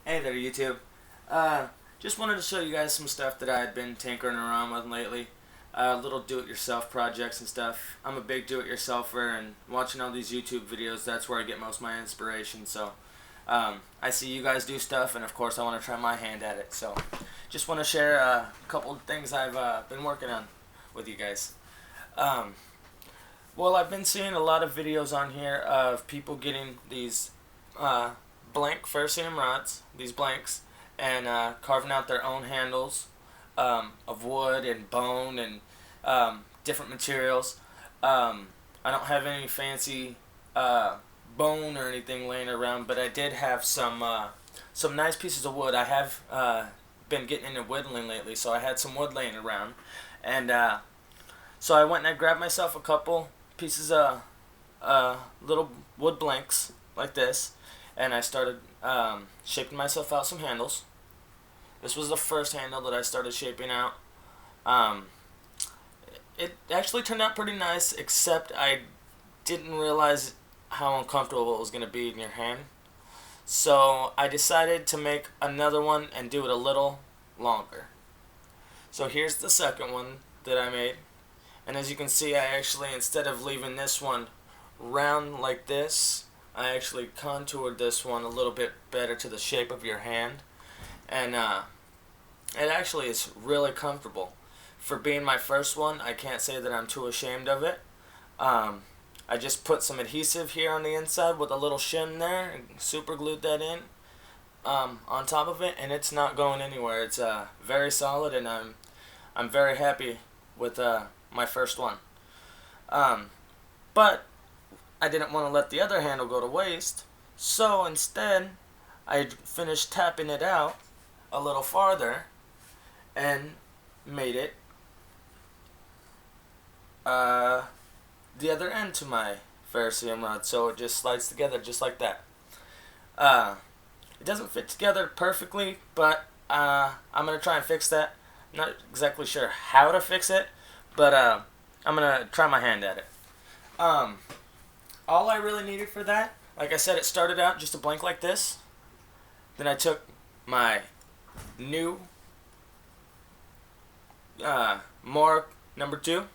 Hey there, YouTube. Just wanted to show you guys some stuff that I had been tinkering around with lately. Little do-it-yourself projects and stuff. I'm a big do-it-yourselfer, and watching all these YouTube videos, that's where I get most of my inspiration. So, I see you guys do stuff, and of course I want to try my hand at it. So, just want to share a couple of things I've been working on with you guys. Well, I've been seeing a lot of videos on here of people getting these blank ferum rods, these blanks, and carving out their own handles of wood and bone and different materials. I don't have any fancy bone or anything laying around, but I did have some nice pieces of wood. I have been getting into whittling lately, so I had some wood laying around, and so I went and I grabbed myself a couple pieces of little wood blanks like this, and I started shaping myself out some handles. This was the first handle that I started shaping out. It actually turned out pretty nice, except I didn't realize how uncomfortable it was going to be in your hand. So I decided to make another one and do it a little longer. So here's the second one that I made. And as you can see, I actually, instead of leaving this one round like this, I actually contoured this one a little bit better to the shape of your hand. And it actually is really comfortable. For being my first one, I can't say that I'm too ashamed of it. I just put some adhesive here on the inside with a little shim there and super glued that in on top of it, and it's not going anywhere. It's very solid, and I'm very happy with my first one. But I didn't want to let the other handle go to waste, so instead I finished tapping it out a little farther and made it the other end to my ferum rod, so it just slides together just like that. It doesn't fit together perfectly, but I'm going to try and fix that. I'm not exactly sure how to fix it, but I'm going to try my hand at it. All I really needed for that, like I said, it started out just a blank like this. Then I took my new Mark number 2.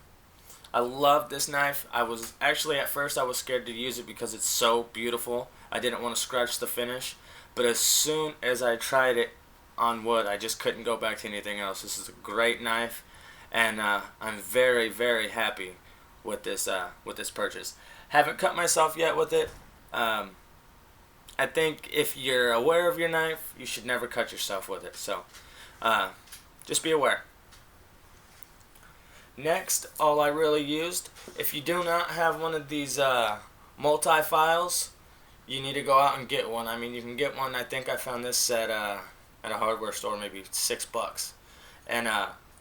I love this knife. I was actually, at first I was scared to use it because it's so beautiful. I didn't want to scratch the finish, but as soon as I tried it on wood, I just couldn't go back to anything else. This is a great knife, and I'm very, very happy with this purchase. Haven't cut myself yet with it. I think if you're aware of your knife, you should never cut yourself with it. So just be aware. Next, all I really used, if you do not have one of these multi-files, you need to go out and get one. I mean, you can get one. I think I found this at a hardware store, maybe $6, and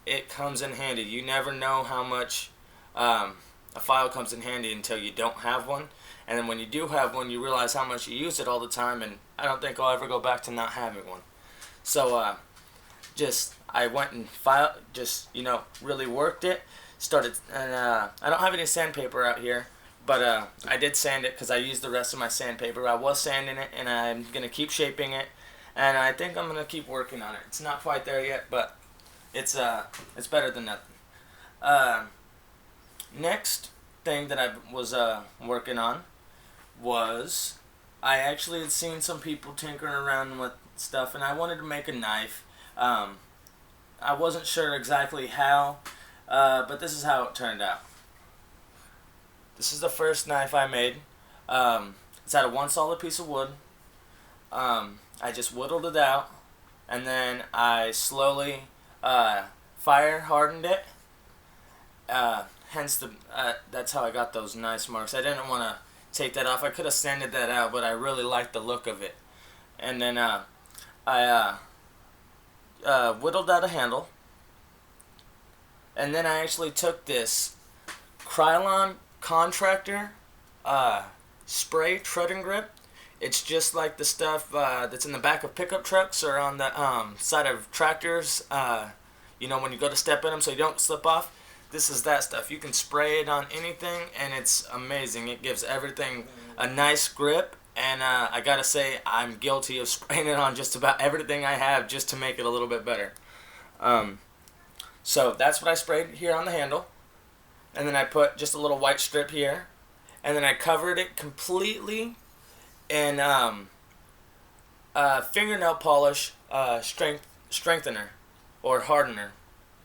it comes in handy. You never know how much a file comes in handy until you don't have one, and then when you do have one, you realize how much you use it all the time, and I don't think I'll ever go back to not having one. So I went and really worked it, started, and I don't have any sandpaper out here, but I did sand it because I used the rest of my sandpaper. I was sanding it, and I'm going to keep shaping it, and I think I'm going to keep working on it. It's not quite there yet, but it's better than nothing. Next thing that I was working on was, I actually had seen some people tinkering around with stuff, and I wanted to make a knife. I wasn't sure exactly how, but this is how it turned out. This is the first knife I made. It's out of one solid piece of wood. I just whittled it out, and then I slowly fire hardened it. Hence that's how I got those nice marks. I didn't want to take that off. I could have sanded that out, but I really liked the look of it. And then I whittled out a handle, and then I actually took this Krylon Contractor spray treading grip. It's just like the stuff that's in the back of pickup trucks or on the side of tractors, when you go to step in them so you don't slip off. This is that stuff. You can spray it on anything, and it's amazing. It gives everything a nice grip, and I gotta say I'm guilty of spraying it on just about everything I have just to make it a little bit better. So that's what I sprayed here on the handle, and then I put just a little white strip here, and then I covered it completely in fingernail polish strengthener or hardener.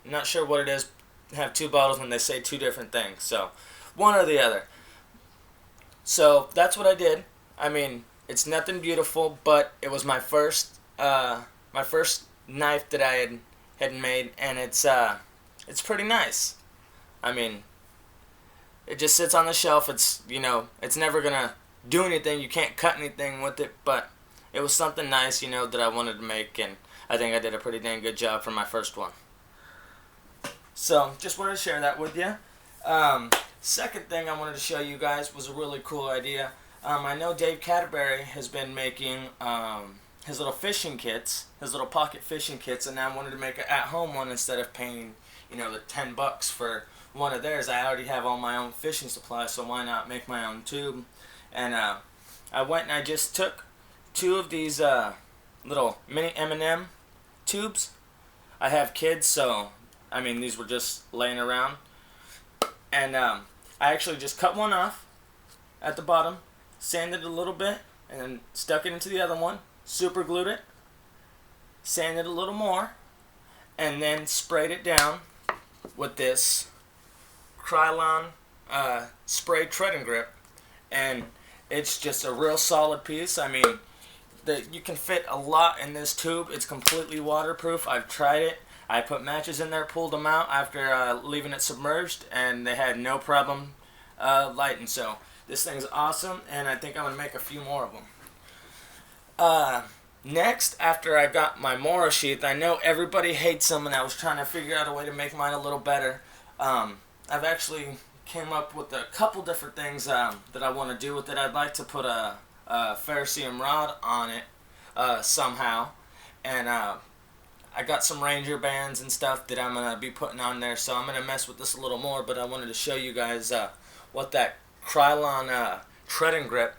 I'm not sure what it is. I have two bottles and they say two different things, so one or the other. So that's what I did. I mean, it's nothing beautiful, but it was my first knife that I had made, and it's pretty nice. I mean, it just sits on the shelf. It's, you know, it's never gonna do anything. You can't cut anything with it, but it was something nice, you know, that I wanted to make, and I think I did a pretty dang good job for my first one. So just wanted to share that with you. Second thing I wanted to show you guys was a really cool idea. I know Dave Cadbury has been making his little fishing kits, his little pocket fishing kits, and I wanted to make an at-home one instead of paying, you know, the $10 for one of theirs. I already have all my own fishing supplies, so why not make my own tube? And I went and I just took two of these little mini M&M tubes. I have kids, so I mean, these were just laying around, and I actually just cut one off at the bottom, sanded it a little bit, and then stuck it into the other one, super glued it, sanded it a little more, and then sprayed it down with this Krylon spray treading grip, and it's just a real solid piece. I mean, you can fit a lot in this tube. It's completely waterproof. I've tried it. I put matches in there, pulled them out after leaving it submerged, and they had no problem lighting. So this thing's awesome, and I think I'm going to make a few more of them. Next, after I got my Mora sheath, I know everybody hates them, and I was trying to figure out a way to make mine a little better. I've actually came up with a couple different things that I want to do with it. I'd like to put a ferum rod on it somehow, and I got some Ranger bands and stuff that I'm going to be putting on there, so I'm going to mess with this a little more, but I wanted to show you guys what that Krylon treading grip,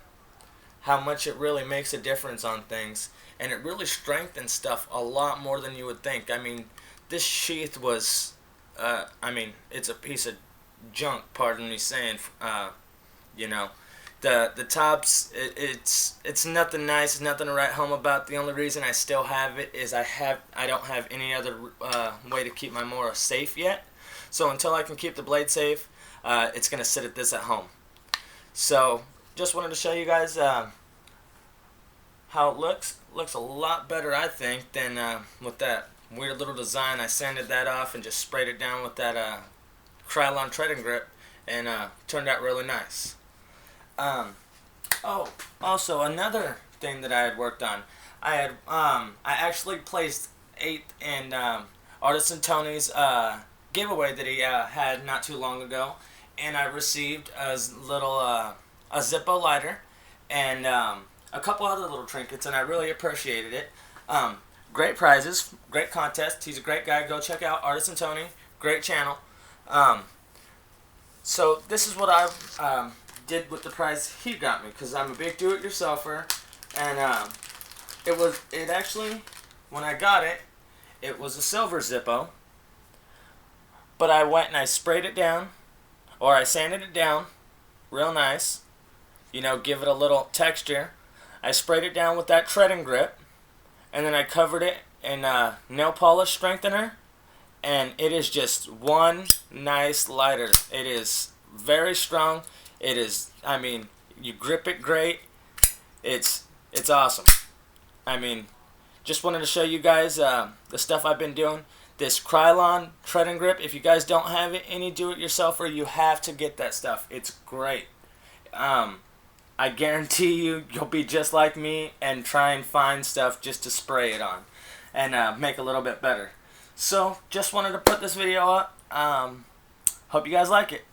how much it really makes a difference on things, and it really strengthens stuff a lot more than you would think. I mean, this sheath was, I mean, it's a piece of junk, pardon me saying, you know. The tops, it's nothing nice, it's nothing to write home about. The only reason I still have it is I don't have any other way to keep my Mora safe yet. So until I can keep the blade safe, it's going to sit at this at home. So just wanted to show you guys how it looks. Looks a lot better, I think, than with that weird little design. I sanded that off and just sprayed it down with that Krylon treading grip, and turned out really nice. Oh, also another thing that I had worked on, I actually placed 8th in Artisan Tony's giveaway that he had not too long ago, and I received a little a Zippo lighter and a couple other little trinkets, and I really appreciated it. Great prizes, great contest. He's a great guy. Go check out Artisan Tony. Great channel. So this is what I did with the prize he got me, because I'm a big do-it-yourselfer, and it actually, when I got it, it was a silver Zippo, but I went and I sprayed it down, or I sanded it down real nice, you know, give it a little texture. I sprayed it down with that treading grip, and then I covered it in nail polish strengthener, and it is just one nice lighter. It is very strong. It is, I mean, you grip it great. It's awesome. I mean, just wanted to show you guys the stuff I've been doing. This Krylon treading grip, if you guys don't have it, any do-it-yourselfer, you have to get that stuff. It's great. I guarantee you'll be just like me and try and find stuff just to spray it on and make a little bit better. So, just wanted to put this video up. Hope you guys like it.